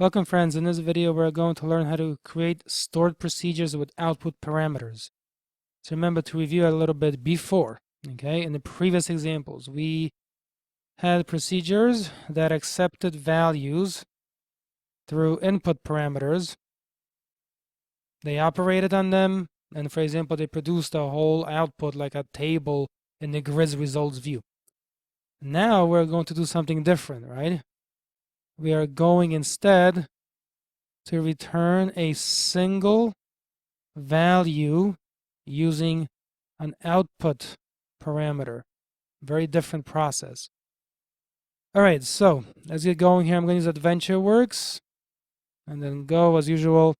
Welcome friends, in this video we're going to learn how to create stored procedures with output parameters. So remember to review a little bit before, okay? In the previous examples, we had procedures that accepted values through input parameters. They operated on them, and for example, they produced a whole output like a table in the grid results view. Now we're going to do something different, right? We are going instead to return a single value using an output parameter. Very different process. All right, so let's get going here. I'm going to use AdventureWorks and then go as usual.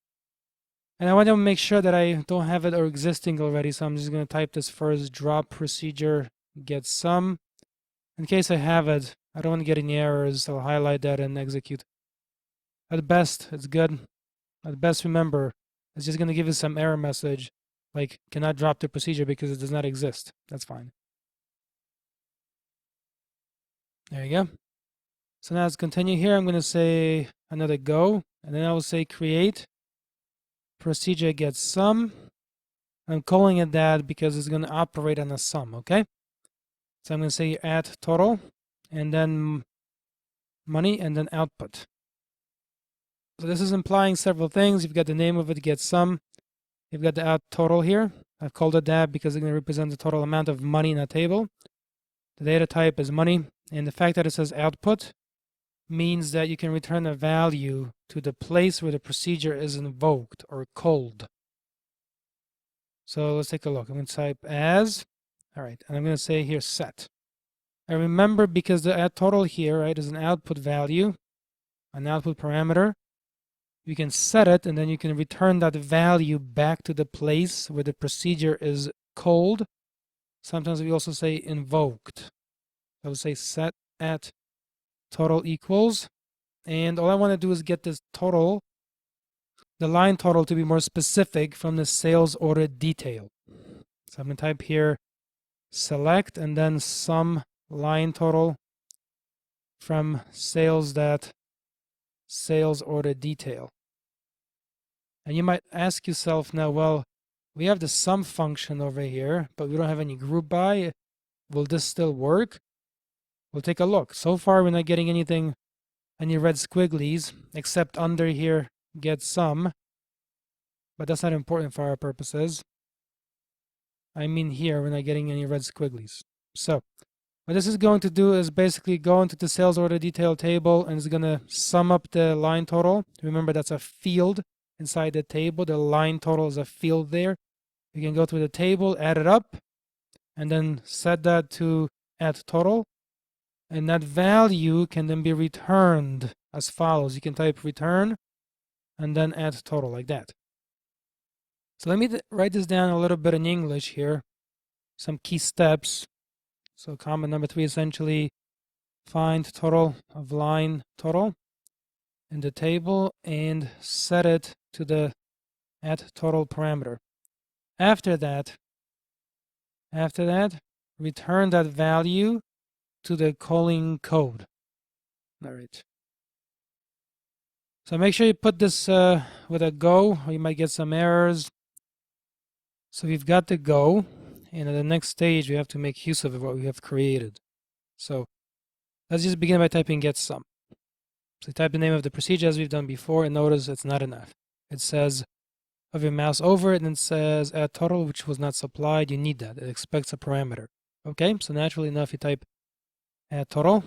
And I want to make sure that I don't have it or existing already, so I'm just going to type this first, drop procedure get sum. In case I have it, I don't want to get any errors. I'll highlight that and execute. At best, it's good. At best, remember, it's just going to give you some error message, like cannot drop the procedure because it does not exist. That's fine. There you go. So now let's continue here. I'm going to say another go, and then I will say create procedure get sum. I'm calling it that because it's going to operate on a sum, okay? So I'm going to say add total, and then money, and then output. So this is implying several things. You've got the name of it, get sum. You've got the add total here. I've called it that because it's going to represent the total amount of money in a table. The data type is money, and the fact that it says output means that you can return a value to the place where the procedure is invoked or called. So let's take a look. I'm going to type as, all right, and I'm going to say here set. And remember, because the add total here, right, is an output value, an output parameter, you can set it and then you can return that value back to the place where the procedure is called. Sometimes we also say invoked. I would say set at total equals, and all I want to do is get this total, the line total, to be more specific from the sales order detail. So I'm going to type here select and then sum line total from sales order detail. And you might ask yourself now, well, we have the sum function over here, but we don't have any group by. Will this still work? We'll take a look. So far, we're not getting anything, any red squigglies, except under here, get sum. But that's not important for our purposes. I mean here, we're not getting any red squigglies. So what this is going to do is basically go into the sales order detail table, and it's going to sum up the line total. Remember, that's a field inside the table. The line total is a field there. You can go through the table, add it up, and then set that to add total. And that value can then be returned as follows. You can type return and then add total like that. So let me write this down a little bit in English here. Some key steps. So comment number 3, essentially find total of line total in the table and set it to the add total parameter. After that, return that value to the calling code. All right. So make sure you put this with a go, or you might get some errors. So we've got the go, and at the next stage, we have to make use of what we have created. So let's just begin by typing get sum. So type the name of the procedure as we've done before, and notice it's not enough. It says, hover your mouse over it, and it says add total, which was not supplied. You need that. It expects a parameter. Okay, so naturally enough, you type add total,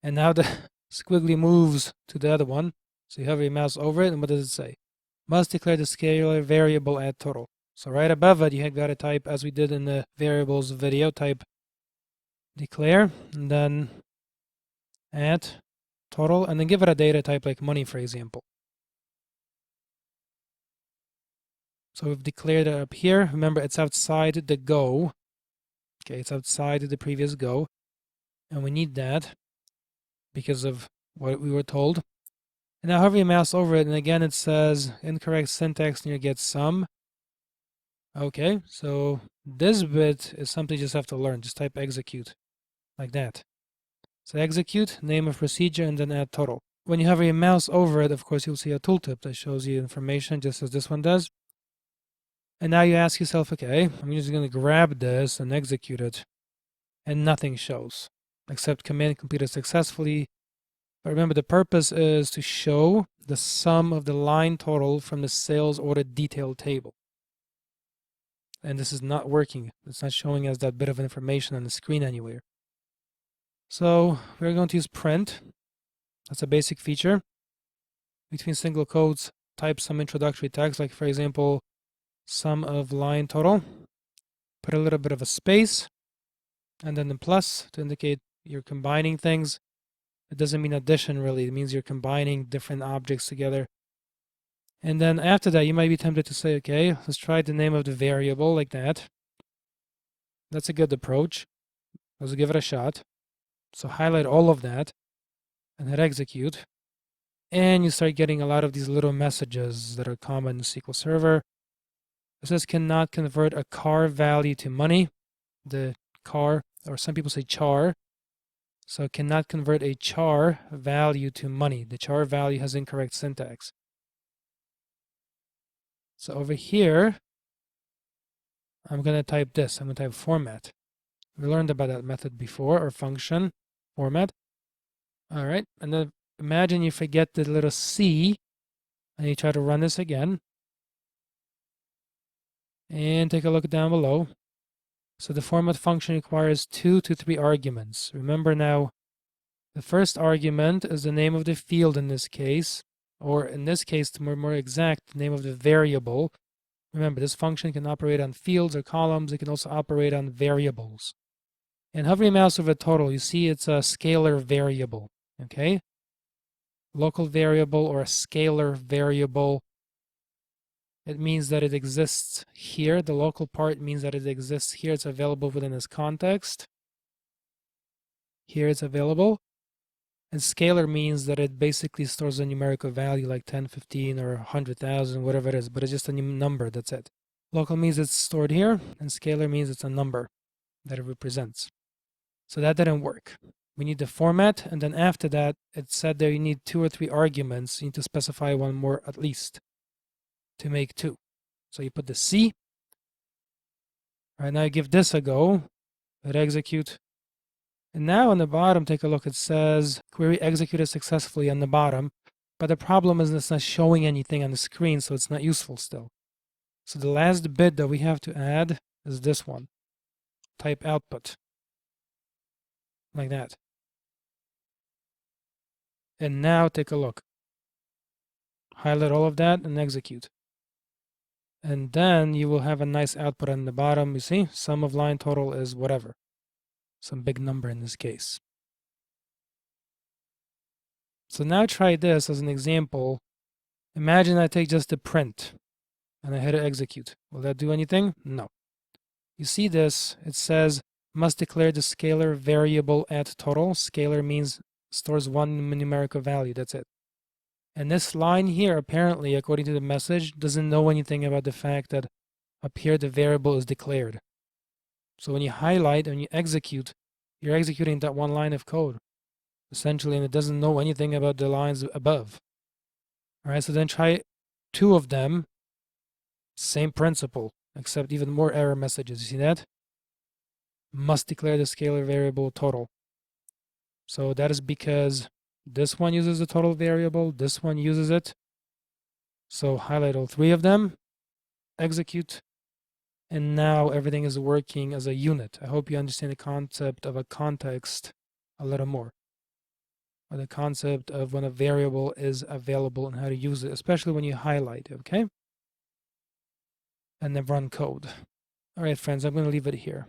and now the squiggly moves to the other one. So you hover your mouse over it, and what does it say? Must declare the scalar variable add total. So right above it, you have got to type, as we did in the variables video, type declare, and then add total, and then give it a data type like money, for example. So we've declared it up here. Remember, it's outside the go. Okay, it's outside the previous go. And we need that because of what we were told. And now hover your mouse over it, and again it says incorrect syntax near get sum. Okay, so this bit is something you just have to learn. Just type execute like that. So execute, name of procedure, and then add total. when you hover your mouse over it, of course, you'll see a tooltip that shows you information just as this one does. And now you ask yourself, okay, I'm just going to grab this and execute it. And nothing shows except command completed successfully. But remember, the purpose is to show the sum of the line total from the sales order detail table. And this is not working. It's not showing us that bit of information on the screen anywhere. So we're going to use print. That's a basic feature. Between single quotes, type some introductory text, like for example, sum of line total. Put a little bit of a space, and then the plus to indicate you're combining things. It doesn't mean addition really, it means you're combining different objects together. And then after that, you might be tempted to say, okay, let's try the name of the variable like that. That's a good approach. Let's give it a shot. So highlight all of that and hit execute. And you start getting a lot of these little messages that are common in SQL Server. It says cannot convert a car value to money. The car, or some people say char. So cannot convert a char value to money. The char value has incorrect syntax. So over here, I'm going to type this. I'm going to type format. We learned about that method before, or function, format. All right, and then imagine you forget the little C, and you try to run this again. And take a look down below. So the format function requires 2 to 3 arguments. Remember now, the first argument is the name of the field in this case, or in this case, to be more exact, the name of the variable. Remember, this function can operate on fields or columns. It can also operate on variables. And hover your mouse over total, you see it's a scalar variable, okay? Local variable or a scalar variable. It means that it exists here. The local part means that it exists here. It's available within this context. Here it's available. And scalar means that it basically stores a numerical value like 10, 15, or 100,000, whatever it is, but it's just a number, that's it. Local means it's stored here, and scalar means it's a number that it represents. So that didn't work. We need the format, and then after that, it said there you need 2 or 3 arguments. You need to specify one more at least to make 2. So you put the C. All right, now you give this a go. Hit execute. And now on the bottom, take a look. It says query executed successfully on the bottom. But the problem is it's not showing anything on the screen, so it's not useful still. So the last bit that we have to add is this one. Type output. Like that. And now take a look. Highlight all of that and execute. And then you will have a nice output on the bottom. You see, sum of line total is whatever. Some big number in this case. So now try this as an example. Imagine I take just the print and I hit execute. Will that do anything? No. You see this, it says must declare the scalar variable at total. Scalar means stores one numerical value, that's it. And this line here, apparently, according to the message, doesn't know anything about the fact that up here the variable is declared. So when you highlight and you execute, you're executing that one line of code, essentially, and it doesn't know anything about the lines above. All right, so then try 2 of them, same principle, except even more error messages. You see that? Must declare the scalar variable total. So that is because this one uses the total variable, this one uses it. So highlight all 3 of them, execute, and now everything is working as a unit. I hope you understand the concept of a context a little more, or the concept of when a variable is available and how to use it, especially when you highlight it, okay? And then run code. All right, friends, I'm going to leave it here.